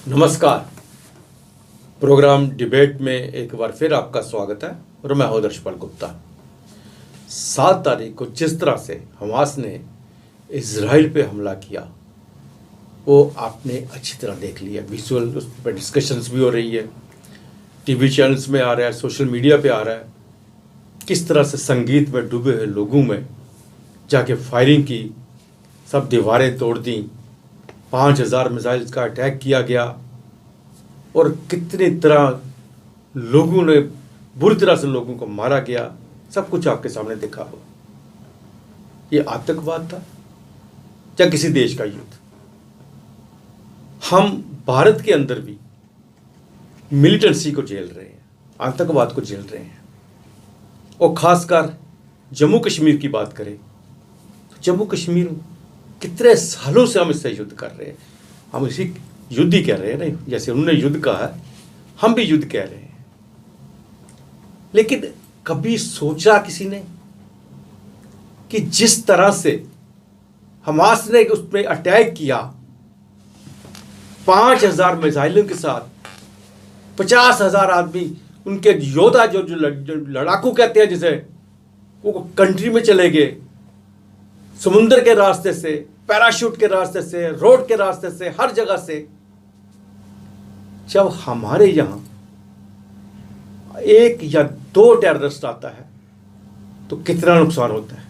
नमस्कार। Programme debate में एक बार फिर आपका स्वागत है और मैं हूं दर्शपाल गुप्ता। 7 तारीख को जिस तरह से हमास ने इजराइल पे हमला किया वो आपने अच्छी तरह देख लिया। विजुअल उस पर डिस्कशंस भी हो रही है, टीवी चैनल्स में आ रहा है, सोशल मीडिया पे आ रहा है। किस तरह से संगीत में डूबे हुए लोगों में जाके फायरिंग की, सब दीवारें तोड़ दी, 5000 मिसाइल का अटैक किया गया और कितनी तरह लोगों ने बुरी तरह से लोगों को मारा गया। सब कुछ आपके सामने देखा हो। ये आतंकवाद था या किसी देश का युद्ध? हम भारत के अंदर भी मिलिटेंसी को झेल रहे हैं, आतंकवाद को झेल रहे हैं। और खासकर जम्मू कश्मीर की बात करें तो जम्मू कश्मीर कितने सालों से हम इससे युद्ध कर रहे हैं। हम इसी युद्ध ही कह रहे हैं ना, जैसे उन्होंने युद्ध कहा है हम भी युद्ध कह रहे हैं। लेकिन कभी सोचा किसी ने कि जिस तरह से हमास ने उस पर अटैक किया 5000 मिसाइलों के साथ, 50,000 आदमी उनके योद्धा जो लड़ाकू कहते हैं जिसे, वो कंट्री में चले गए, समुद्र के रास्ते से, पैराशूट के रास्ते से, रोड के रास्ते से, हर जगह से। जब हमारे यहां 1 या 2 टेररिस्ट आता है तो कितना नुकसान होता है,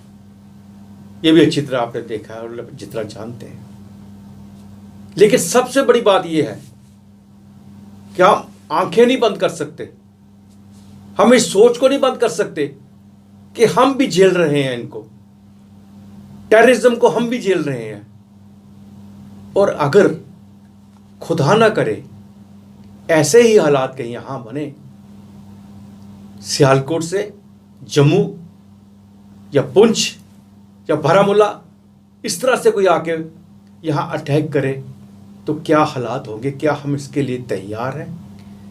ये भी अच्छी तरह आपने देखा है और जितना जानते हैं। लेकिन सबसे बड़ी बात यह है कि हम आंखें नहीं बंद कर सकते, हम इस सोच को नहीं बंद कर सकते कि हम भी झेल रहे हैं इनको, टेररिज्म को हम भी झेल रहे हैं। और अगर खुदा ना करे ऐसे ही हालात कहीं यहां बने, सियालकोट से जम्मू या पुंछ या बारामूला इस तरह से कोई आके यहां अटैक करे तो क्या हालात होंगे? क्या हम इसके लिए तैयार हैं?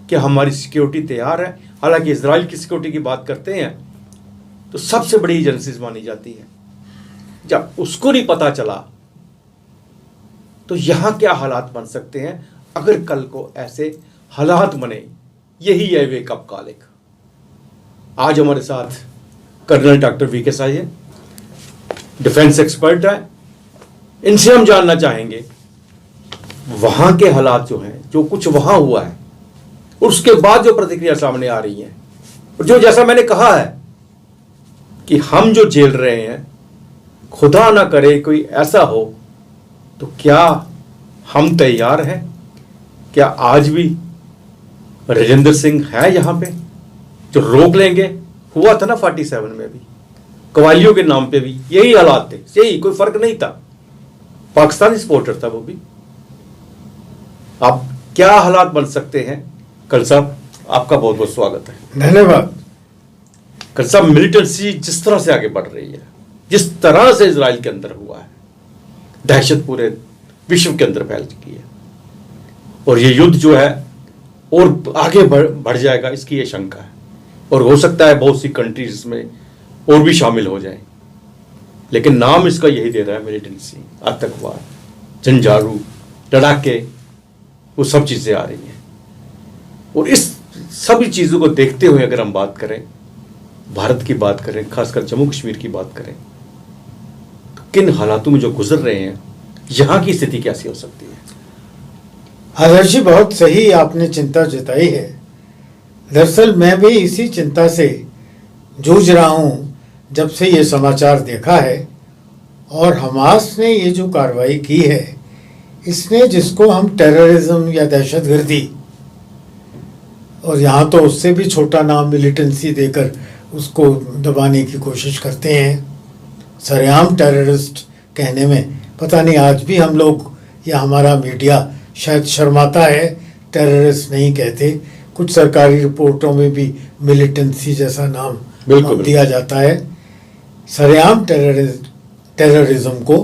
क्या हमारी सिक्योरिटी तैयार है? हालांकि इजराइल की सिक्योरिटी की बात करते हैं तो सबसे बड़ी एजेंसीज मानी जाती है। जब उसको नहीं पता चला तो यहां क्या हालात बन सकते हैं अगर कल को ऐसे हालात बने। यही है वेकअप कॉल। एक आज हमारे साथ कर्नल डॉक्टर वीके साई है, डिफेंस एक्सपर्ट है। इनसे हम जानना चाहेंगे वहां के हालात जो हैं, जो कुछ वहां हुआ है और उसके बाद जो प्रतिक्रिया सामने आ रही है, और जो जैसा मैंने कहा है कि हम जो झेल रहे हैं, खुदा ना करे कोई ऐसा हो तो क्या हम तैयार हैं? क्या आज भी राजेंद्र सिंह है यहां पे जो रोक लेंगे? हुआ था ना 47 में भी, कवालियों के नाम पे भी यही हालात थे, यही, कोई फर्क नहीं था। पाकिस्तानी सपोर्टर था वो भी। अब क्या हालात बन सकते हैं? कल साहब आपका बहुत बहुत स्वागत है। धन्यवाद। कल साहब, मिलिटेंसी जिस तरह से आगे बढ़ रही है, जिस तरह से इजराइल के अंदर हुआ है, दहशत पूरे विश्व के अंदर फैल चुकी है और ये युद्ध जो है और आगे बढ़ जाएगा, इसकी ये शंका है। और हो सकता है बहुत सी कंट्रीज में और भी शामिल हो जाएं, लेकिन नाम इसका यही दे रहा है, मिलिटेंसी, आतंकवाद, झंझारू, लड़ाके, वो सब चीज़ें आ रही हैं। और इस सभी चीज़ों को देखते हुए अगर हम बात करें, भारत की बात करें, खासकर जम्मू कश्मीर की बात करें, तो किन हालातों में जो गुजर रहे हैं, यहाँ की स्थिति कैसी हो सकती है? आदर्श जी, बहुत सही आपने चिंता जताई है। दरअसल मैं भी इसी चिंता से जूझ रहा हूँ जब से ये समाचार देखा है। और हमास ने ये जो कार्रवाई की है, इसने जिसको हम टेररिज्म या दहशतगर्दी, और यहाँ तो उससे भी छोटा नाम मिलिटेंसी देकर उसको दबाने की कोशिश करते हैं, सरेआम टेररिस्ट कहने में पता नहीं आज भी हम लोग या हमारा मीडिया शायद शर्माता है, टेररिस्ट नहीं कहते। कुछ सरकारी रिपोर्टों में भी मिलिटेंसी जैसा नाम दिया जाता है सरेआम टेररिज्म को।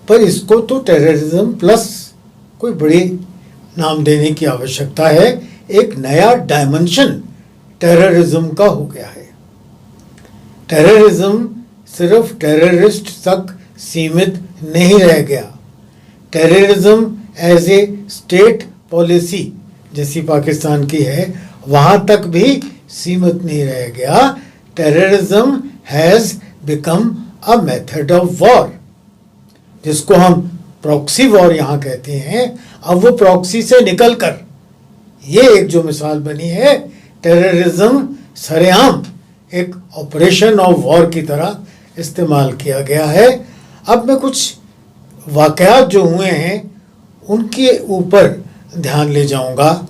पर इसको तो टेररिज्म प्लस कोई बड़ी नाम देने की आवश्यकता है। एक नया डायमेंशन टेररिज्म का हो गया है। टेररिज्म सिर्फ टेररिस्ट तक सीमित नहीं रह गया। Terrorism as a state policy जैसी पाकिस्तान की है वहाँ तक भी सीमित नहीं रह गया। Terrorism has become a method of war, जिसको हम प्रॉक्सी वॉर यहाँ कहते हैं। अब वो प्रॉक्सी से निकलकर ये एक जो मिसाल बनी है, टेररिज्म सरेआम एक ऑपरेशन ऑफ वॉर की तरह इस्तेमाल किया गया है। अब मैं कुछ वाक़यात जो हुए हैं उनके ऊपर ध्यान ले जाऊंगा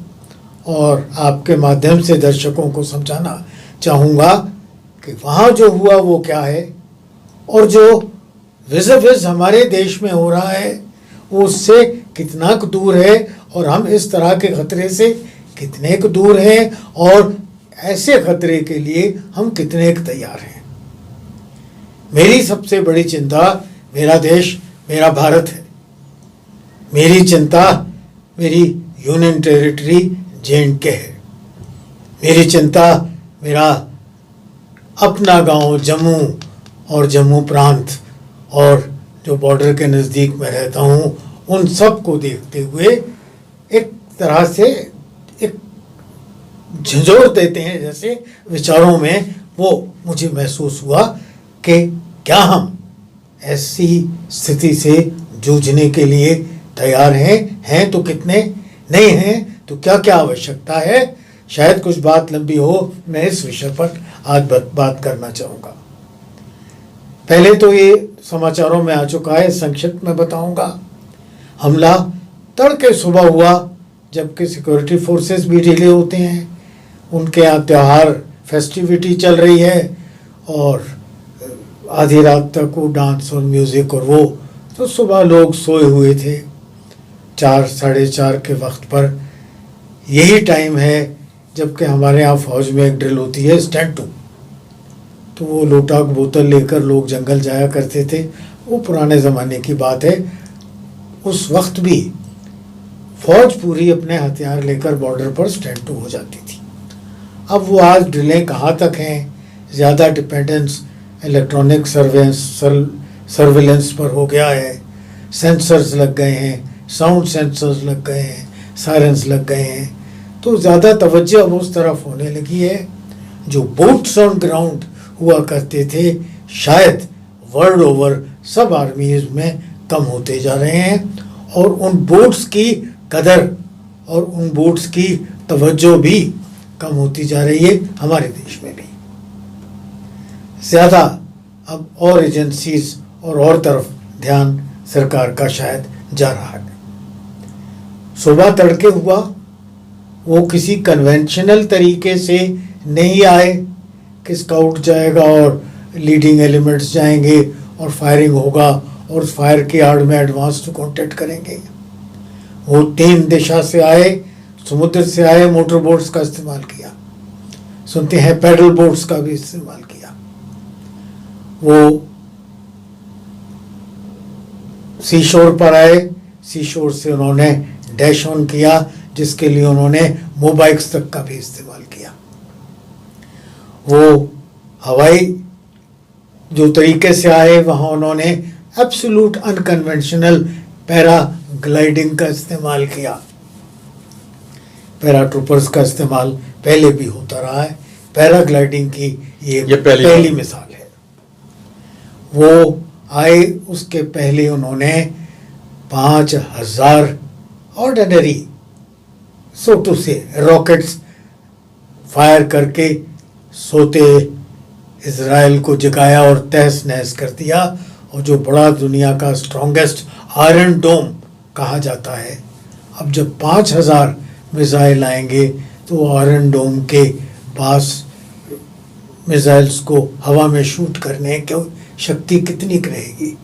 और आपके माध्यम से दर्शकों को समझाना चाहूँगा कि वहाँ जो हुआ वो क्या है और जो विज़ हमारे देश में हो रहा है वो उससे कितना दूर है और हम इस तरह के ख़तरे से कितने दूर हैं और ऐसे ख़तरे के लिए हम कितने तैयार हैं। मेरी सबसे बड़ी चिंता मेरा देश, मेरा भारत है। मेरी चिंता मेरी यूनियन टेरिटरी J&K है। मेरी चिंता मेरा अपना गांव जम्मू और जम्मू प्रांत और जो बॉर्डर के नज़दीक में रहता हूँ उन सब को देखते हुए एक तरह से एक झंझोर देते हैं जैसे विचारों में, वो मुझे महसूस हुआ कि क्या हम ऐसी स्थिति से जूझने के लिए तैयार हैं तो कितने, नहीं हैं तो क्या क्या आवश्यकता है। शायद कुछ बात लंबी हो, मैं इस विषय पर आज बात करना चाहूँगा। पहले तो ये समाचारों में आ चुका है, संक्षिप्त में बताऊँगा। हमला तड़के सुबह हुआ, जबकि सिक्योरिटी फोर्सेस भी ढीले होते हैं, उनके यहाँ त्यौहार फेस्टिविटी चल रही है और आधी रात तक वो डांस और म्यूज़िक और वो, तो सुबह लोग सोए हुए थे। 4 साढ़े 4 के वक्त पर यही टाइम है जबकि हमारे यहाँ फ़ौज में एक ड्रिल होती है स्टैंड 2, तो वो लोटा बोतल लेकर लोग जंगल जाया करते थे। वो पुराने ज़माने की बात है। उस वक्त भी फ़ौज पूरी अपने हथियार लेकर बॉर्डर पर स्टैंड 2 हो जाती थी। अब वो आज ड्रिलें कहाँ तक हैं, ज़्यादा डिपेंडेंस इलेक्ट्रॉनिक सर्विलेंस पर हो गया है। सेंसर्स लग गए हैं, साउंड सेंसर्स लग गए हैं, सायरन्स लग गए हैं, तो ज़्यादा तवज्जो अब उस तरफ होने लगी है। जो बोट्स ऑन ग्राउंड हुआ करते थे शायद वर्ल्ड ओवर सब आर्मीज में कम होते जा रहे हैं और उन बोट्स की कदर और उन बोट्स की तवज्जो भी कम होती जा रही है हमारे देश में भी। ज़्यादा अब और एजेंसीज और तरफ ध्यान सरकार का शायद जा रहा है। सुबह तड़के हुआ, वो किसी कन्वेंशनल तरीके से नहीं आए कि स्काउट जाएगा और लीडिंग एलिमेंट्स जाएंगे और फायरिंग होगा और उस फायर की आड़ में एडवांस टू कॉन्टेक्ट करेंगे। वो 3 दिशा से आए, समुद्र से आए, मोटर बोट्स का इस्तेमाल किया, सुनते हैं पैडल बोट्स का भी इस्तेमाल किया। वो सी शोर पर आए, सी शोर से उन्होंने डैश ऑन किया जिसके लिए उन्होंने मोबाइक्स तक का भी इस्तेमाल किया। वो हवाई जो तरीके से आए वहाँ उन्होंने एब्सोल्यूट अनकन्वेंशनल पैराग्लाइडिंग का इस्तेमाल किया। पैराट्रूपर्स का इस्तेमाल पहले भी होता रहा है, पैराग्लाइडिंग की ये पहली मिसाल है। वो आए, उसके पहले उन्होंने 5000 ऑर्डिनरी सो टू से रॉकेट्स फायर करके सोते इज़राइल को जगाया और तहस नहस कर दिया। और जो बड़ा दुनिया का स्ट्रॉन्गेस्ट आयरन डोम कहा जाता है, अब जब 5000 मिसाइल आएंगे तो आयरन डोम के पास मिसाइल्स को हवा में शूट करने की शक्ति कितनी रहेगी?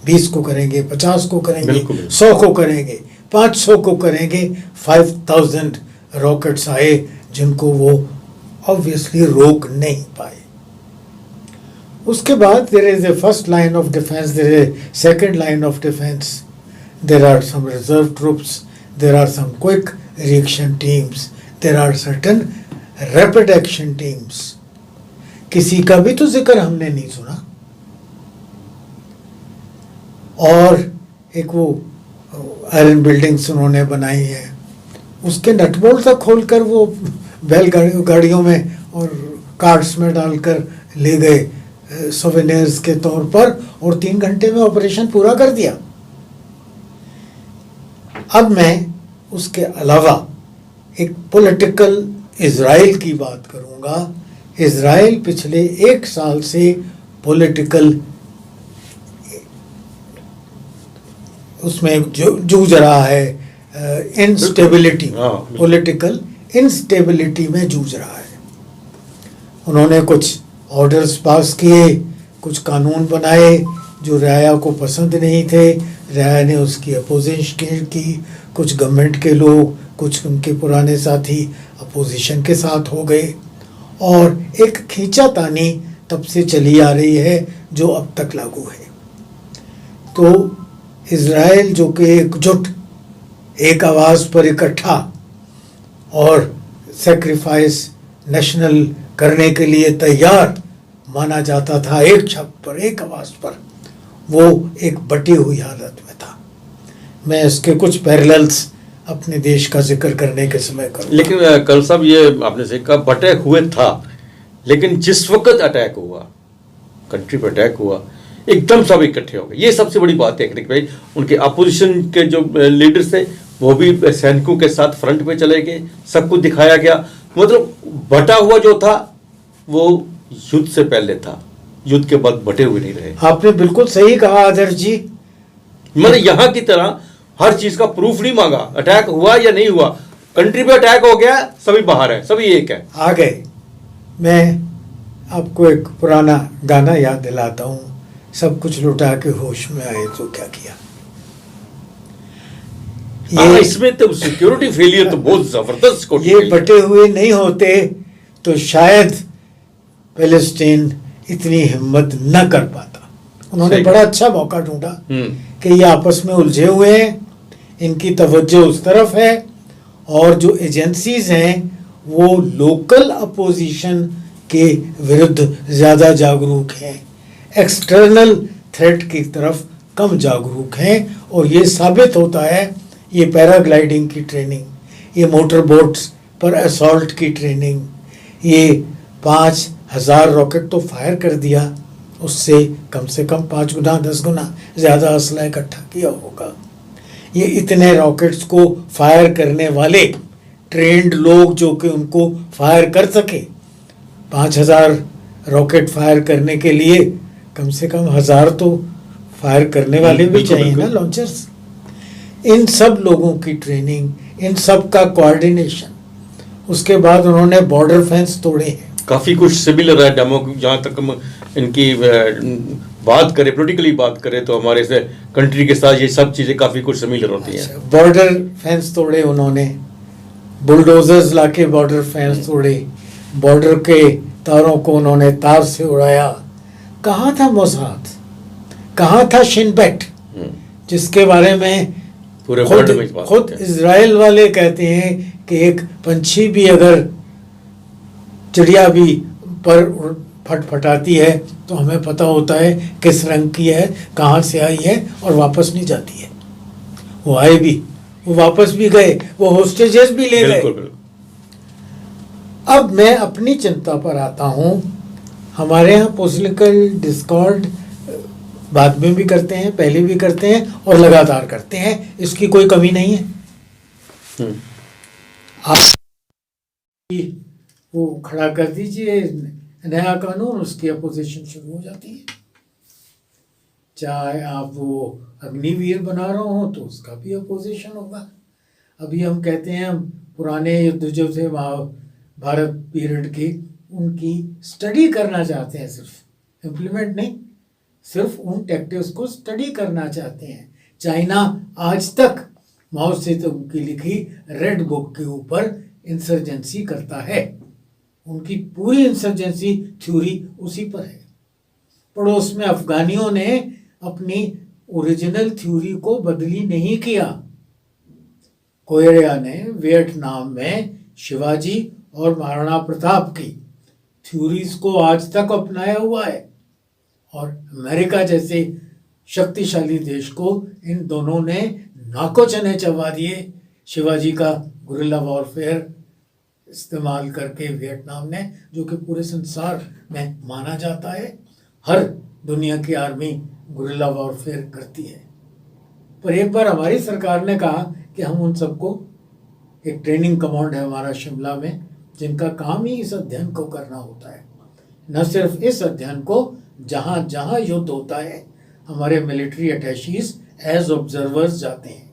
20 को करेंगे, 50 को करेंगे, 100 को करेंगे, 500 को करेंगे। 5000 रॉकेट्स आए जिनको वो ऑब्वियसली रोक नहीं पाए। उसके बाद there is a first line of defence, there is a second line of defence, there are some reserve troops, there are some quick reaction teams, there are certain rapid action teams. किसी का भी तो जिक्र हमने नहीं सुना। और एक वो आयरन बिल्डिंग्स उन्होंने बनाई है उसके नट बोल्ट तक खोलकर वो गाड़ियों में और कार्ट्स में डालकर ले गए सोवेनियर्स के तौर पर, और 3 घंटे में ऑपरेशन पूरा कर दिया। अब मैं उसके अलावा एक पॉलिटिकल इजराइल की बात करूंगा। इजराइल पिछले 1 साल से पॉलिटिकल उसमें जूझ रहा है, इंस्टेबिलिटी, पॉलिटिकल इंस्टेबिलिटी में जूझ रहा है। उन्होंने कुछ ऑर्डर्स पास किए, कुछ कानून बनाए जो रियाया को पसंद नहीं थे, रियाया ने उसकी अपोजिशन की, कुछ गवर्नमेंट के लोग, कुछ उनके पुराने साथी अपोजिशन के साथ हो गए, और एक खींचातानी तब से चली आ रही है जो अब तक लागू है। तो इजराइल जो कि एकजुट, एक आवाज़ पर इकट्ठा और सेक्रीफाइस नेशनल करने के लिए तैयार माना जाता था, एक शब्द पर, एक आवाज़ पर, वो एक बटी हुई हालत में था। मैं इसके कुछ पैरेलल्स अपने देश का जिक्र करने के समय करूँ। लेकिन कल साहब ये आपने से कहा बटे हुए था, लेकिन जिस वक्त अटैक हुआ, कंट्री पर अटैक हुआ, एकदम सब इकट्ठे हो गए। ये सबसे बड़ी बात है कि भाई उनके अपोजिशन के जो लीडर्स थे वो भी सैनिकों के साथ फ्रंट पे चले गए, सब कुछ दिखाया गया। मतलब बटा हुआ जो था वो युद्ध से पहले था, युद्ध के बाद बटे हुए नहीं रहे। आपने बिल्कुल सही कहा आदर्श जी। मतलब यहाँ की तरह हर चीज का प्रूफ नहीं मांगा, अटैक हुआ या नहीं हुआ, कंट्री पे अटैक हो गया, सभी बाहर है, सभी एक है, आ गए। मैं आपको एक पुराना गाना याद दिलाता हूँ, सब कुछ लुटा के होश में आए तो क्या किया। ये इसमें तो सिक्योरिटी फेलियर तो बहुत जबरदस्त, ये बटे हुए नहीं होते तो शायद फिलिस्तीन इतनी हिम्मत न कर पाता। उन्होंने बड़ा अच्छा मौका ढूंढा कि ये आपस में उलझे हुए हैं, इनकी तवज्जो उस तरफ है, और जो एजेंसीज हैं वो लोकल अपोजिशन के विरुद्ध ज़्यादा जागरूक हैं, एक्सटर्नल थ्रेट की तरफ कम जागरूक हैं। और ये साबित होता है, ये पैराग्लाइडिंग की ट्रेनिंग, ये मोटर बोट्स पर असॉल्ट की ट्रेनिंग, ये 5,000 रॉकेट तो फायर कर दिया, उससे कम से कम 5 गुना 10 गुना ज़्यादा असला इकट्ठा किया होगा। ये इतने रॉकेट्स को फायर करने वाले ट्रेंड लोग जो कि उनको फायर कर सके, 5,000 रॉकेट फायर करने के लिए कम से कम 1,000 तो फायर करने वाले भी चाहिए ना, लॉन्चर्स। इन सब लोगों की ट्रेनिंग, इन सब का कोऑर्डिनेशन, उसके बाद उन्होंने बॉर्डर फेंस तोड़े हैं। काफ़ी कुछ सिमिलर है डेमो, जहाँ तक हम इनकी बात करें, पोलिटिकली बात करें, तो हमारे से कंट्री के साथ ये सब चीज़ें काफ़ी कुछ सिमिलर होती हैं। बॉर्डर फेंस तोड़े उन्होंने, बुलडोजर्स लाके बॉर्डर फेंस तोड़े, बॉर्डर के तारों को उन्होंने तार से उड़ाया। कहाँ था मोसाद, कहाँ था शिन बेट, जिसके बारे में पूरे खुद इजराइल वाले कहते हैं कि एक पंछी भी अगर, चिड़िया भी पर फटफटाती है तो हमें पता होता है किस रंग की है, कहाँ से आई है, और वापस नहीं जाती है। वो आए भी, वो वापस भी गए, वो होस्टेजेस भी ले गए। अब मैं अपनी चिंता पर आता हूँ। हमारे यहाँ पॉलिटिकल डिस्कॉर्ड बाद में भी करते हैं, पहले भी करते हैं और लगातार करते हैं, इसकी कोई कमी नहीं है। आप वो खड़ा कर दीजिए नया कानून, उसकी अपोजिशन शुरू हो जाती है। चाहे आप वो अग्निवीर बना रहे हो तो उसका भी अपोजिशन होगा। अभी हम कहते हैं हम पुराने युद्ध जो थे महाभारत पीरियड के, उनकी स्टडी करना चाहते हैं, सिर्फ इम्प्लीमेंट नहीं, सिर्फ उन टैक्टिक्स को स्टडी करना चाहते हैं। चाइना आज तक माओ सेतुंग की लिखी रेड बुक के ऊपर इंसर्जेंसी करता है, उनकी पूरी इंसर्जेंसी थ्योरी उसी पर है। पड़ोस में अफगानियों ने अपनी ओरिजिनल थ्योरी को बदली नहीं किया। कोरिया ने वियतनाम में शिवाजी और महाराणा प्रताप की थ्योरीज को आज तक अपनाया हुआ है, और अमेरिका जैसे शक्तिशाली देश को इन दोनों ने नाको चने चबा दिए। शिवाजी का गुरिल्ला वॉरफेयर इस्तेमाल करके वियतनाम ने, जो कि पूरे संसार में माना जाता है, हर दुनिया की आर्मी गुरिल्ला वॉरफेयर करती है। पर एक बार हमारी सरकार ने कहा कि हम उन सबको, एक ट्रेनिंग कमांड है हमारा शिमला में, जिनका काम ही इस अध्ययन को करना होता है। न सिर्फ इस अध्ययन को, जहाँ जहाँ युद्ध होता है हमारे मिलिट्री अटैशीज एज ऑब्जर्वर्स जाते हैं।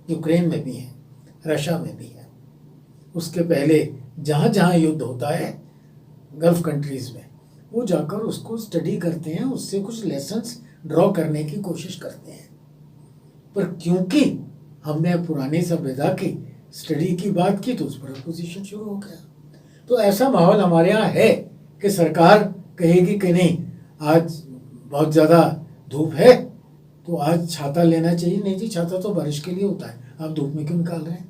यूक्रेन में भी हैं, रशिया में भी हैं। उसके पहले जहाँ जहाँ युद्ध होता है गल्फ कंट्रीज़ में, वो जाकर उसको स्टडी करते हैं, उससे कुछ लेसन्स ड्रॉ करने की कोशिश करते हैं। पर क्योंकि हमने पुरानी सभ्यता की स्टडी की बात की तो उस पर अपोजिशन शुरू हो गया। तो ऐसा माहौल हमारे यहाँ है कि सरकार कहेगी कि नहीं, आज बहुत ज़्यादा धूप है तो आज छाता लेना चाहिए। नहीं जी, छाता तो बारिश के लिए होता है, आप धूप में क्यों निकाल रहे हैं?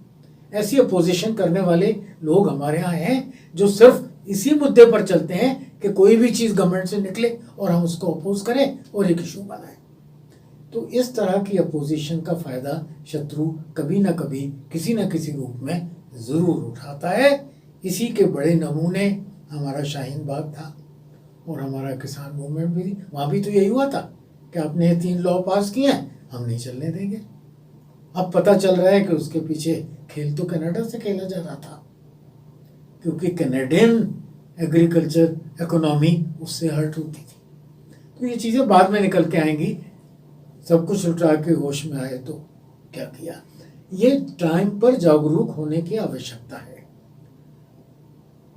ऐसी अपोजिशन करने वाले लोग हमारे यहाँ हैं जो सिर्फ इसी मुद्दे पर चलते हैं कि कोई भी चीज़ गवर्नमेंट से निकले और हम उसको अपोज करें और एक इशू बनाएं। तो इस तरह की अपोजिशन का फ़ायदा शत्रु कभी ना कभी किसी न किसी रूप में ज़रूर उठाता है। इसी के बड़े नमूने हमारा शाहीन बाग था और हमारा किसान मूवमेंट भी थी। वहाँ भी तो यही हुआ था कि आपने 3 लॉ पास किए हैं, हम नहीं चलने देंगे। अब पता चल रहा है कि उसके पीछे खेल तो कनाडा से खेला जा रहा था, क्योंकि कनेडियन एग्रीकल्चर इकोनॉमी उससे हर्ट होती थी। तो ये चीज़ें बाद में निकल के आएंगी। सब कुछ उठा के होश में आए तो क्या किया। ये टाइम पर जागरूक होने की आवश्यकता है।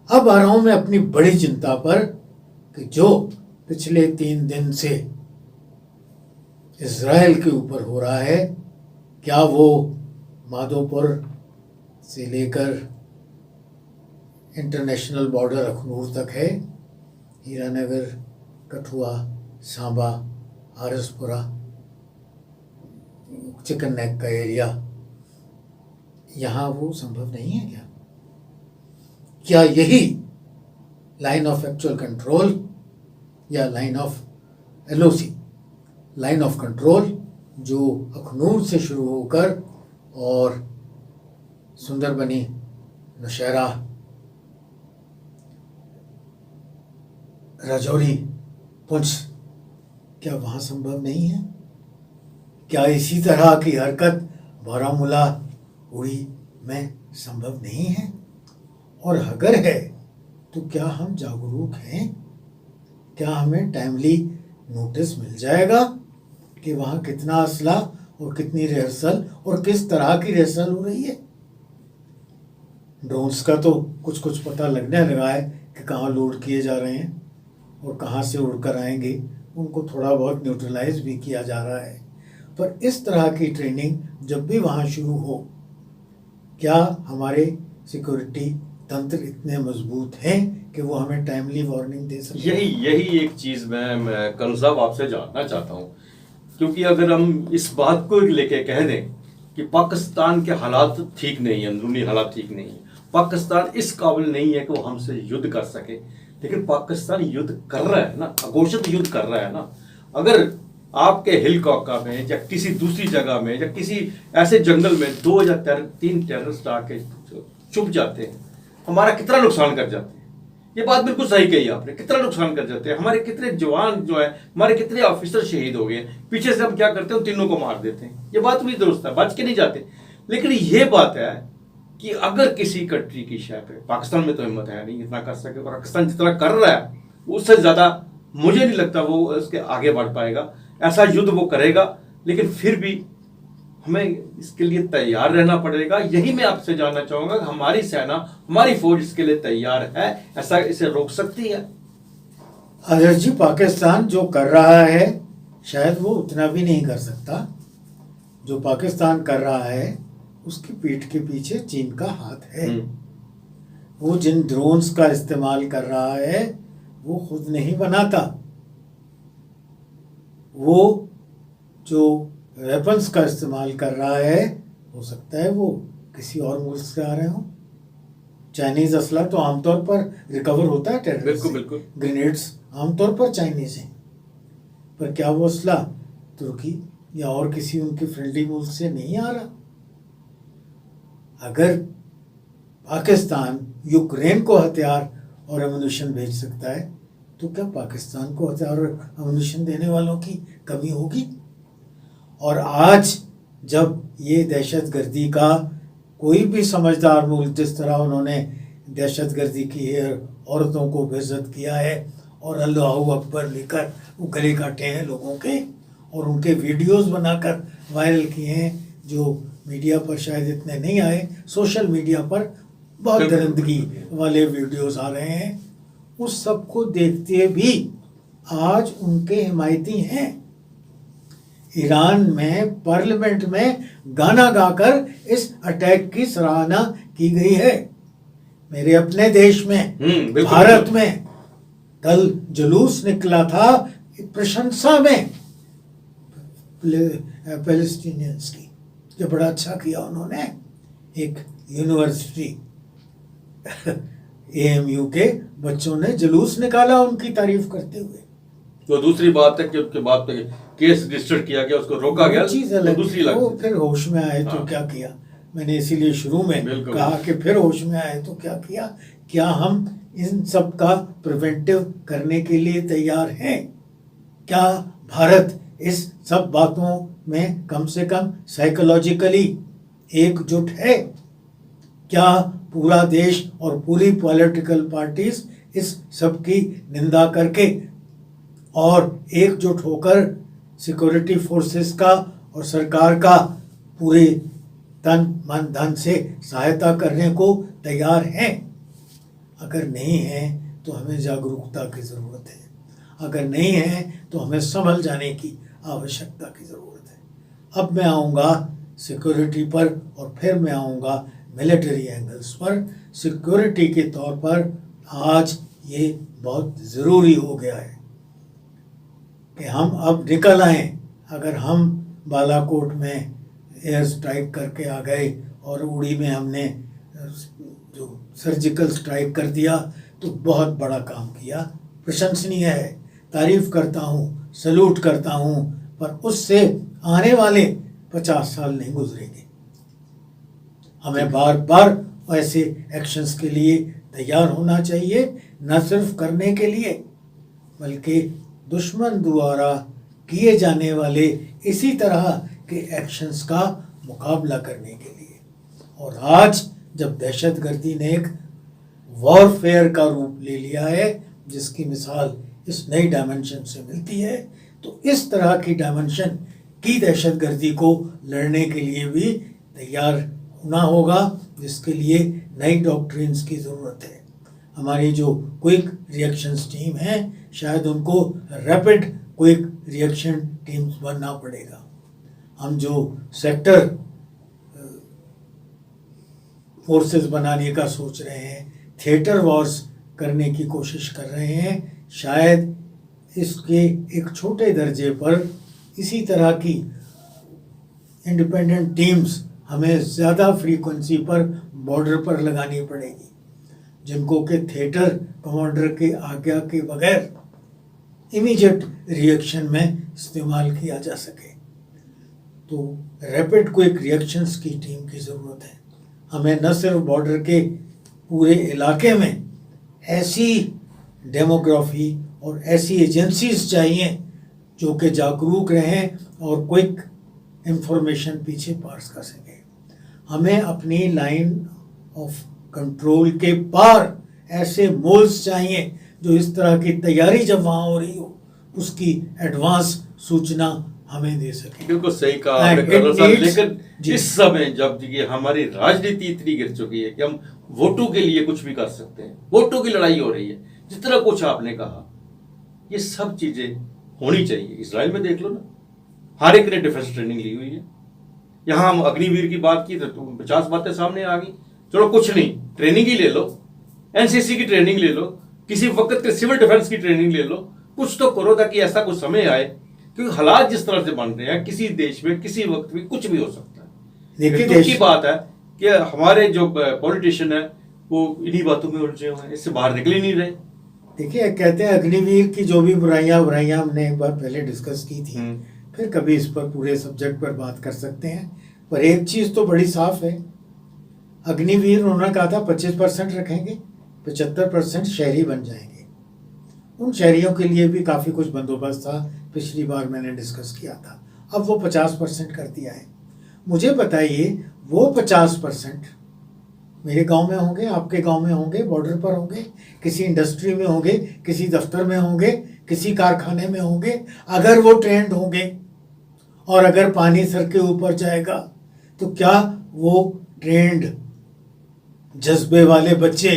अब आ रहा हूं मैं अपनी बड़ी चिंता पर कि जो पिछले 3 दिन से इज़राइल के ऊपर हो रहा है, क्या वो माधोपुर से लेकर इंटरनेशनल बॉर्डर अखनूर तक है, हीरानगर, कठुआ, सांबा, आरसपुरा, चिकन नेक का एरिया, यहाँ वो संभव नहीं है क्या? क्या यही लाइन ऑफ एक्चुअल कंट्रोल या line of LOC, line of control, जो अखनूर से शुरू होकर और सुंदरबनी, नौशहरा, राजौरी, पुंछ, क्या वहाँ संभव नहीं है? क्या इसी तरह की हरकत बारामूला, उड़ी में संभव नहीं है? और अगर है तो क्या हम जागरूक हैं? क्या हमें टाइमली नोटिस मिल जाएगा कि वहाँ कितना असला और कितनी रिहर्सल और किस तरह की रिहर्सल हो रही है? ड्रोन्स का तो कुछ पता लगने लगा है कि कहाँ लोड किए जा रहे हैं और कहाँ से उड़कर आएंगे, उनको थोड़ा बहुत न्यूट्रलाइज भी किया जा रहा है। पर इस तरह की ट्रेनिंग जब भी वहाँ शुरू हो, क्या हमारे सिक्योरिटी तंत्र इतने मजबूत हैं कि वो हमें टाइमली वार्निंग दे सकें? यही एक चीज़ मैं कर्ण साहब आपसे जानना चाहता हूँ, क्योंकि अगर हम इस बात को लेके कह दें कि पाकिस्तान के हालात ठीक नहीं है, अंदरूनी हालात ठीक नहीं है, पाकिस्तान इस काबिल नहीं है कि वो हमसे युद्ध कर सके, लेकिन पाकिस्तान युद्ध कर रहा है ना, अघोषित युद्ध कर रहा है ना। अगर आपके हिल कॉका में या किसी दूसरी जगह में या किसी ऐसे जंगल में 2 या 3 टेररिस्ट आके चुप जाते हैं, हमारा कितना नुकसान कर जाते हैं। ये बात बिल्कुल सही कही आपने, कितना नुकसान कर जाते हैं। हमारे कितने जवान जो है, हमारे कितने ऑफिसर शहीद हो गए, पीछे से हम क्या करते हैं, उन तीनों को मार देते हैं। ये बात भी दुरुस्त है, बच के नहीं जाते। लेकिन ये बात है कि अगर किसी कंट्री की शय पे, पाकिस्तान में तो हिम्मत है नहीं इतना कर सके, पाकिस्तान जितना कर रहा है उससे ज़्यादा मुझे नहीं लगता वो उसके आगे बढ़ पाएगा। ऐसा युद्ध वो करेगा, लेकिन फिर भी हमें इसके लिए तैयार रहना पड़ेगा। यही मैं आपसे जानना चाहूंगा कि हमारी सेना, हमारी फौज इसके लिए तैयार है, ऐसा इसे रोक सकती है? अजय जी, पाकिस्तान जो कर रहा है शायद वो उतना भी नहीं कर सकता। जो पाकिस्तान कर रहा है उसकी पीठ के पीछे चीन का हाथ है। वो जिन ड्रोन्स का इस्तेमाल कर रहा है वो खुद नहीं बनाता। वो जो वेपन्स का इस्तेमाल कर रहा है, हो सकता है वो किसी और मुल्क से आ रहे हों। चाइनीज़ असला तो आमतौर पर रिकवर होता है टेररिस्ट से। बिल्कुल। ग्रेनेड्स आमतौर पर चाइनीज़ हैं, पर क्या वो असला तुर्की या और किसी उनके फ्रेंडली मुल्क से नहीं आ रहा? अगर पाकिस्तान यूक्रेन को हथियार और एमुनिशन भेज सकता है, तो क्या पाकिस्तान को हथियार और एमुनिशन देने वालों की कमी होगी? और आज जब ये दहशतगर्दी का कोई भी समझदार मुल्क, जिस तरह उन्होंने दहशतगर्दी की है, औरतों को बेइज्जत किया है और अल्लाहू अकबर लेकर वो गले काटे हैं लोगों के और उनके वीडियोस बनाकर वायरल किए हैं, जो मीडिया पर शायद इतने नहीं आए, सोशल मीडिया पर बहुत दरिंदगी वाले वीडियोस आ रहे हैं। उस सब को देखते भी आज उनके हिमायती हैं। ईरान में पार्लियामेंट में गाना गाकर इस अटैक की सराहना की गई है। मेरे अपने देश में, बिल्कुल, भारत में कल जुलूस निकला था प्रशंसा में पैलेस्टीनियंस की, जो बड़ा अच्छा किया उन्होंने। एक यूनिवर्सिटी AMU के बच्चों ने जुलूस निकाला उनकी तारीफ करते हुए। तो दूसरी बात है कि उसके बाद पे केस रजिस्टर किया गया, उसको रोका गया, चीज तो अलग दूसरी है। लग वो फिर होश में आए तो हाँ। क्या किया, मैंने इसीलिए शुरू में बिल्कुल। कहा कि फिर होश में आए तो क्या किया। क्या हम इन सब का प्रिवेंटिव करने के लिए तैयार हैं? क्या भारत इस सब बातों में कम से कम साइकोलॉजिकली एकजुट है? क्या पूरा देश और पूरी पॉलिटिकल पार्टीज इस सब की निंदा करके और एकजुट होकर सिक्योरिटी फोर्सेस का और सरकार का पूरे तन मन धन से सहायता करने को तैयार हैं? अगर नहीं है तो हमें जागरूकता की ज़रूरत है। अगर नहीं है तो हमें संभल जाने की आवश्यकता की ज़रूरत है। अब मैं आऊँगा सिक्योरिटी पर और फिर मैं आऊँगा मिलिट्री एंगल्स पर। सिक्योरिटी के तौर पर आज ये बहुत ज़रूरी हो गया है कि हम अब निकल आएँ। अगर हम बालाकोट में एयर स्ट्राइक करके आ गए और उड़ी में हमने जो सर्जिकल स्ट्राइक कर दिया तो बहुत बड़ा काम किया, प्रशंसनीय है, तारीफ करता हूँ, सल्यूट करता हूँ, पर उससे आने वाले 50 साल नहीं गुजरेंगे। हमें बार बार ऐसे एक्शंस के लिए तैयार होना चाहिए, न सिर्फ करने के लिए बल्कि दुश्मन द्वारा किए जाने वाले इसी तरह के एक्शंस का मुकाबला करने के लिए। और आज जब दहशतगर्दी ने एक वॉरफेयर का रूप ले लिया है, जिसकी मिसाल इस नई डायमेंशन से मिलती है, तो इस तरह की डायमेंशन की दहशतगर्दी को लड़ने के लिए भी तैयार होना होगा, जिसके लिए नई डॉक्ट्रिन्स की ज़रूरत है। हमारी जो क्विक रिएक्शंस टीम है, शायद उनको रैपिड क्विक रिएक्शन टीम्स बनना पड़ेगा। हम जो सेक्टर फोर्सेस बनाने का सोच रहे हैं, थिएटर वॉर्स करने की कोशिश कर रहे हैं, शायद इसके एक छोटे दर्जे पर इसी तरह की इंडिपेंडेंट टीम्स हमें ज़्यादा फ्रीक्वेंसी पर बॉर्डर पर लगानी पड़ेगी, जिनको के थिएटर कमांडर के आज्ञा के बगैर इमीडिएट रिएक्शन में इस्तेमाल किया जा सके। तो रैपिड क्विक रिएक्शंस की टीम की ज़रूरत है। हमें न सिर्फ बॉर्डर के पूरे इलाके में ऐसी डेमोग्राफी और ऐसी एजेंसीज चाहिए जो कि जागरूक रहें और क्विक इंफॉर्मेशन पीछे पास कर सकें। हमें अपनी लाइन ऑफ कंट्रोल के पार ऐसे मोल्स चाहिए जो इस तरह की तैयारी जब वहाँ हो रही हो उसकी एडवांस सूचना हमें दे सके। बिल्कुल सही कहा आपने कर्नल साहब, लेकिन इस समय जब ये हमारी राजनीति इतनी गिर चुकी है कि हम वोटों के लिए कुछ भी कर सकते हैं, वोटों की लड़ाई हो रही है, जितना कुछ आपने कहा, ये सब चीजें होनी चाहिए। इजराइल में देख लो ना, हर एक ने डिफेंस ट्रेनिंग ली हुई है। यहाँ हम अग्निवीर की बात की तो 50 बातें सामने आ गई। चलो कुछ नहीं, ट्रेनिंग ही ले लो, एनसीसी की ट्रेनिंग ले लो, किसी वक्त के सिविल डिफेंस की ट्रेनिंग ले लो, कुछ तो करो ताकि ऐसा कुछ समय आए, क्योंकि हालात जिस तरह से बन रहे हैं किसी देश में किसी वक्त भी कुछ भी हो सकता है। देखिए दुख की बात है कि हमारे जो पॉलिटिशियन है वो इन्हीं बातों में उलझे हुए हैं, इससे बाहर निकल ही नहीं रहे। देखिए, कहते हैं अग्निवीर की जो भी बुराइयां हमने एक बार पहले डिस्कस की थी, फिर कभी इस पर पूरे सब्जेक्ट पर बात कर सकते हैं। पर एक चीज़ तो बड़ी साफ है अग्निवीर उन्होंने कहा था 25% रखेंगे, 75% शहरी बन जाएंगे। उन शहरियों के लिए भी काफ़ी कुछ बंदोबस्त था, पिछली बार मैंने डिस्कस किया था। अब वो 50% कर दिया है। मुझे बताइए, वो 50% मेरे गांव में होंगे, आपके गांव में होंगे, बॉर्डर पर होंगे, किसी इंडस्ट्री में होंगे, किसी दफ्तर में होंगे, किसी कारखाने में होंगे। अगर वो ट्रेंड होंगे और अगर पानी सर के ऊपर जाएगा तो क्या वो ट्रेंड जज्बे वाले बच्चे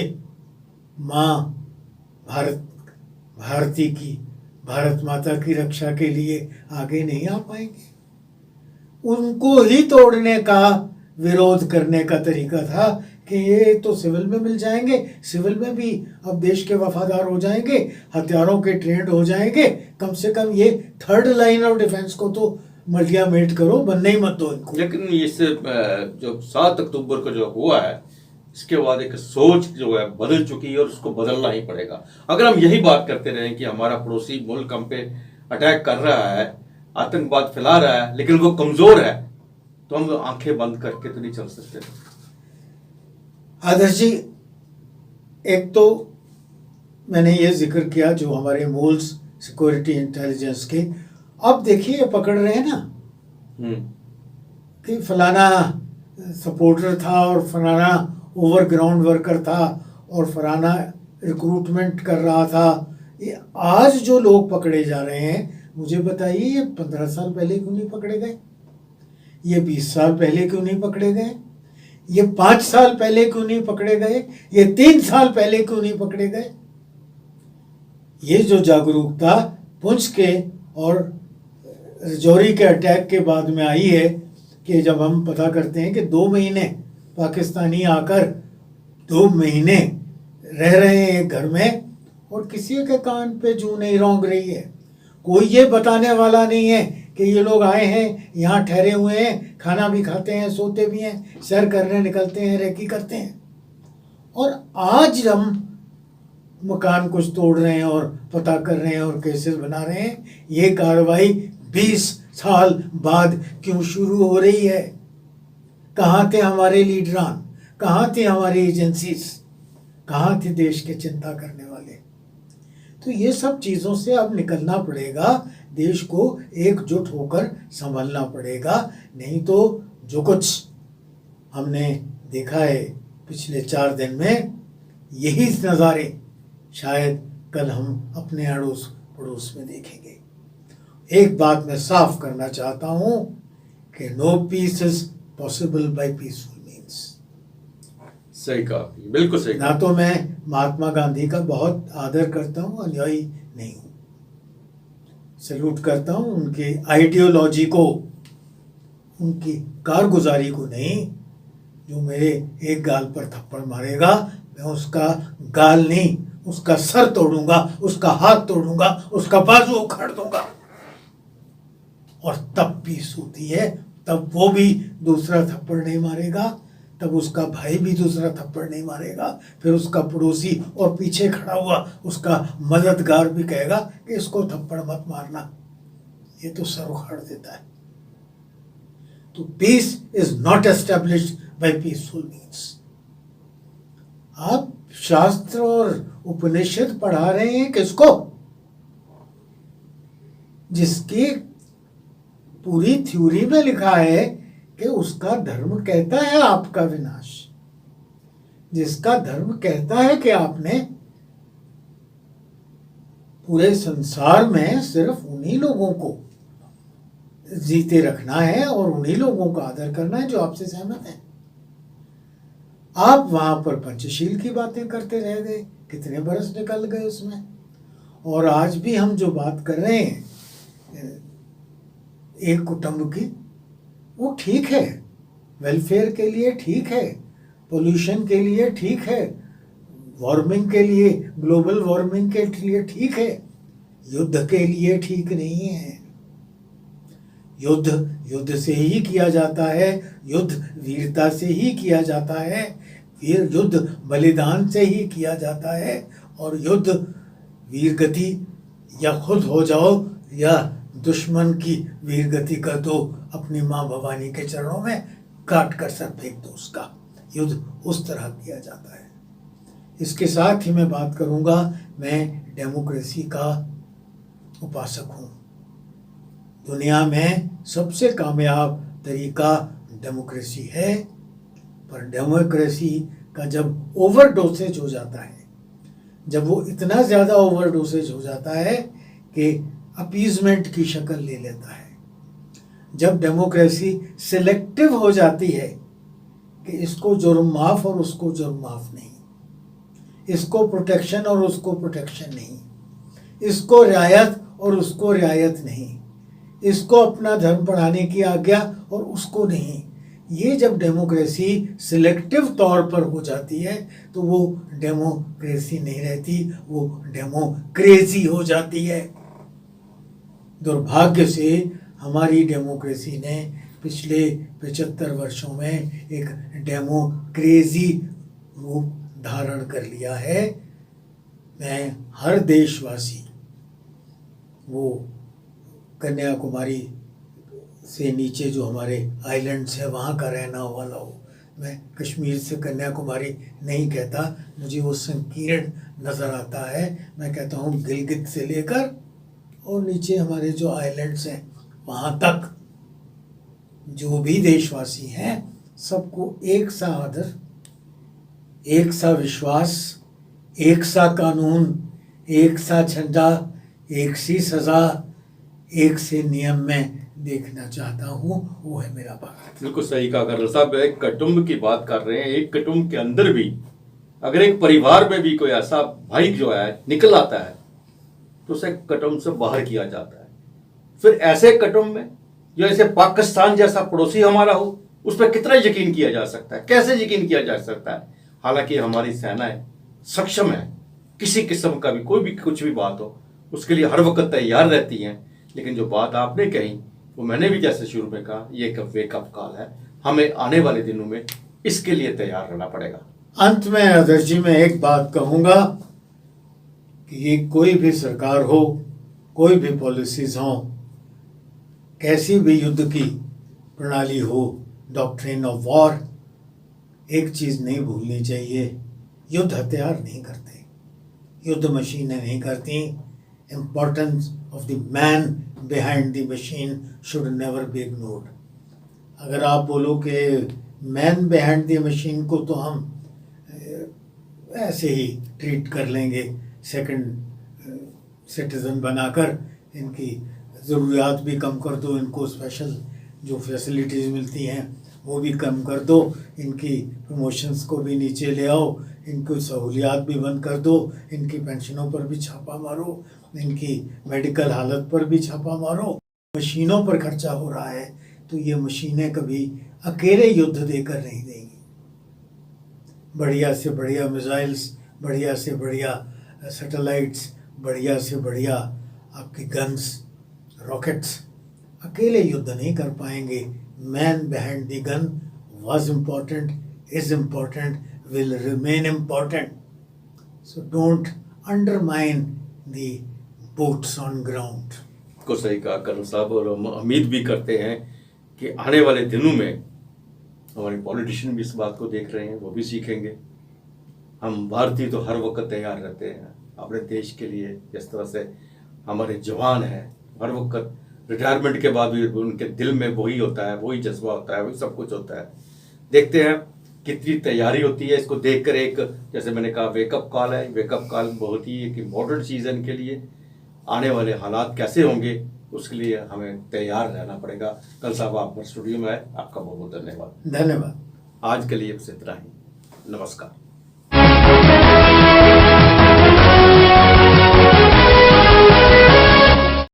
माँ भारत माता की रक्षा के लिए आगे नहीं आ पाएंगे? उनको ही तोड़ने का विरोध करने का तरीका था कि ये तो सिविल में मिल जाएंगे, सिविल में भी अब देश के वफादार हो जाएंगे, हथियारों के ट्रेंड हो जाएंगे, कम से कम ये थर्ड लाइन ऑफ डिफेंस को तो मल्टिया मेट करो, बनने ही मत दो इनको। लेकिन इससे जो 7 अक्टूबर को जो हुआ है, इसके बाद एक सोच जो है बदल चुकी है और उसको बदलना ही पड़ेगा। अगर हम यही बात करते रहें कि हमारा पड़ोसी मुल्क हम पे अटैक कर रहा है, आतंकवाद फैला रहा है, लेकिन वो कमजोर है, तो हम आंखें बंद करके तो नहीं चल सकते। आदर्श जी, एक तो मैंने ये जिक्र किया जो हमारे मूल्स सिक्योरिटी इंटेलिजेंस के, अब देखिए पकड़ रहे हैं ना कि फलाना सपोर्टर था और फलाना ओवरग्राउंड वर्कर था और फलाना रिक्रूटमेंट कर रहा था। ये आज जो लोग पकड़े जा रहे हैं, मुझे बताइए ये 15 साल पहले क्यों नहीं पकड़े गए? ये 20 साल पहले क्यों नहीं पकड़े गए? ये 5 साल पहले क्यों नहीं पकड़े गए? ये 3 साल पहले क्यों नहीं पकड़े गए? ये जो जागरूकता पुंछ के और रजौरी के अटैक के बाद में आई है कि जब हम पता करते हैं कि 2 महीने पाकिस्तानी आकर 2 महीने रह रहे हैं एक घर में और किसी के कान पे जूं नहीं रौंग रही है। कोई ये बताने वाला नहीं है कि ये लोग आए हैं, यहाँ ठहरे हुए हैं, खाना भी खाते हैं, सोते भी हैं, सैर करने निकलते हैं, रेकी करते हैं, और आज हम मकान कुछ तोड़ रहे हैं और पता कर रहे हैं और केसेस बना रहे हैं। ये कार्रवाई 20 साल बाद क्यों शुरू हो रही है? कहाँ थे हमारे लीडरान? कहाँ थी हमारी एजेंसीज? कहाँ थे देश के चिंता करने वाले? तो ये सब चीज़ों से अब निकलना पड़ेगा, देश को एकजुट होकर संभलना पड़ेगा। नहीं तो जो कुछ हमने देखा है पिछले 4 दिन में, यही नज़ारे शायद कल हम अपने अड़ोस पड़ोस में देखेंगे। एक बात मैं साफ करना चाहता हूँ कि no peace is possible by peaceful means. सही कहा, बिल्कुल सही कहा। ना तो मैं महात्मा गांधी का बहुत आदर करता हूँ, अनुयायी नहीं हूँ, सैल्यूट करता हूँ उनकी आइडियोलॉजी को, उनकी कारगुजारी को नहीं। जो मेरे एक गाल पर थप्पड़ मारेगा, मैं उसका गाल नहीं, उसका सर तोड़ूंगा, उसका हाथ तोड़ूंगा, उसका बाजू उखाड़ दूंगा। और तब पीस होती है, तब वो भी दूसरा थप्पड़ नहीं मारेगा, तब उसका भाई भी दूसरा थप्पड़ नहीं मारेगा, फिर उसका पड़ोसी और पीछे खड़ा हुआ उसका मददगार भी कहेगा कि इसको थप्पड़ मत मारना, ये तो सर उखाड़ देता है। तो peace is not established by peaceful means. आप शास्त्र और उपनिषद पढ़ा रहे हैं किसको? जिसकी पूरी थ्योरी में लिखा है कि उसका धर्म कहता है आपका विनाश, जिसका धर्म कहता है कि आपने पूरे संसार में सिर्फ उन्हीं लोगों को जीते रखना है और उन्हीं लोगों का आदर करना है जो आपसे सहमत हैं। आप वहां पर पंचशील की बातें करते रह गए, कितने बरस निकल गए उसमें। और आज भी हम जो बात कर रहे हैं एक कुटुंब की, वो ठीक है, वेलफेयर के लिए ठीक है, पोल्यूशन के लिए ठीक है, वार्मिंग के लिए, ग्लोबल वार्मिंग के लिए ठीक है, युद्ध के लिए ठीक नहीं है। युद्ध से ही किया जाता है, युद्ध वीरता से ही किया जाता है, युद्ध बलिदान से ही किया जाता है। और युद्ध वीरगति या खुद हो जाओ या दुश्मन की वीरगति कर दो, अपनी माँ भवानी के चरणों में काट कर सर फेंक दो उसका। युद्ध उस तरह किया जाता है। इसके साथ ही मैं बात करूंगा, मैं डेमोक्रेसी का उपासक हूँ। दुनिया में सबसे कामयाब तरीका डेमोक्रेसी है, पर डेमोक्रेसी का जब ओवरडोसेज हो जाता है, जब वो इतना ज़्यादा ओवरडोसेज हो जाता है कि अपीजमेंट की शक्ल ले लेता है, जब डेमोक्रेसी सिलेक्टिव हो जाती है कि इसको जुर्म माफ़ और उसको जुर्म माफ़ नहीं, इसको प्रोटेक्शन और उसको प्रोटेक्शन नहीं, इसको रियायत और उसको रियायत नहीं, इसको अपना धर्म पढ़ाने की आज्ञा और उसको नहीं, ये जब डेमोक्रेसी सिलेक्टिव तौर पर हो जाती है तो वो डेमोक्रेसी नहीं रहती, वो डेमोक्रेसी हो जाती है। दुर्भाग्य से हमारी डेमोक्रेसी ने पिछले 75 वर्षों में एक डेमोक्रेसी रूप धारण कर लिया है। मैं हर देशवासी, वो कन्याकुमारी से नीचे जो हमारे आइलैंड्स हैं वहाँ का रहना वाला हो, मैं कश्मीर से कन्याकुमारी नहीं कहता, मुझे वो संकीर्ण नज़र आता है। मैं कहता हूँ गिलगित से लेकर और नीचे हमारे जो आइलैंड्स हैं वहाँ तक जो भी देशवासी हैं, सबको एक सा आदर, एक सा विश्वास, एक सा कानून, एक सा झंडा, एक सी सज़ा, एक से नियम में देखना चाहता हूँ। वो है मेरा भारत। बिल्कुल सही कहा कर्नल साहब। एक कुटुंब की बात कर रहे हैं, एक कुटुंब के अंदर भी अगर एक परिवार में भी कोई ऐसा भाई जो है निकल आता है तो उसे कुटुंब से बाहर किया जाता है। फिर ऐसे कुटुंब में जो ऐसे पाकिस्तान जैसा पड़ोसी हमारा हो, उस पर कितना यकीन किया जा सकता है, कैसे यकीन किया जा सकता है? हालांकि हमारी सेनाएं सक्षम है, किसी किस्म का भी कोई भी कुछ भी बात हो उसके लिए हर वक्त तैयार रहती हैं। लेकिन जो बात आपने कही वो मैंने भी जैसे शुरू में कहा, ये एक वेकअप कॉल है, हमें आने वाले दिनों में इसके लिए तैयार रहना पड़ेगा। अंत में आदर्श जी मैं एक बात कहूँगा कि ये कोई भी सरकार हो, कोई भी पॉलिसीज़ हों, कैसी भी युद्ध की प्रणाली हो, डॉक्ट्रिन ऑफ वॉर, एक चीज़ नहीं भूलनी चाहिए, युद्ध हथियार नहीं करते, युद्ध मशीनें नहीं करती। Importance of the man behind the machine should never be ignored. अगर आप बोलो कि मैन बिहाइंड द मशीन को तो हम ऐसे ही ट्रीट कर लेंगे, सेकंड सिटीज़न बनाकर, इनकी ज़रूरियात भी कम कर दो, इनको स्पेशल जो फैसिलिटीज़ मिलती हैं वो भी कम कर दो, इनकी प्रमोशंस को भी नीचे ले आओ, इनको सहूलियात भी बंद कर दो, इनकी पेंशनों पर भी छापा मारो, इनकी मेडिकल हालत पर भी छापा मारो, मशीनों पर खर्चा हो रहा है तो ये मशीनें कभी अकेले युद्ध देकर नहीं देंगी। बढ़िया से बढ़िया मिसाइल्स, बढ़िया से बढ़िया सैटेलाइट्स, बढ़िया से बढ़िया आपकी गन्स, रॉकेट्स अकेले युद्ध नहीं कर पाएंगे। Man behind the gun was important, is important, will remain important. So don't undermine the boots on ground. को सही कहा कर्नल साहब, और हम उम्मीद भी करते हैं कि आने वाले दिनों में हमारे पॉलिटिशियन भी इस बात को देख रहे हैं, वो भी सीखेंगे। हम भारतीय तो हर वक्त तैयार रहते हैं अपने देश के लिए। जिस तरह से हमारे जवान हैं, हर वक्त रिटायरमेंट के बाद भी उनके दिल में वही होता है, वही जज्बा होता है, वही सब कुछ होता है। देखते हैं कितनी तैयारी होती है। इसको देखकर एक, जैसे मैंने कहा, वेकअप कॉल है। वेकअप कॉल बहुत ही एक इम्पोर्टेंट चीज़ है इनके लिए। आने वाले हालात कैसे होंगे उसके लिए हमें तैयार रहना पड़ेगा। कल साहब आप स्टूडियो में आए, आपका बहुत बहुत धन्यवाद। धन्यवाद। आज के लिए बस इतना ही। नमस्कार।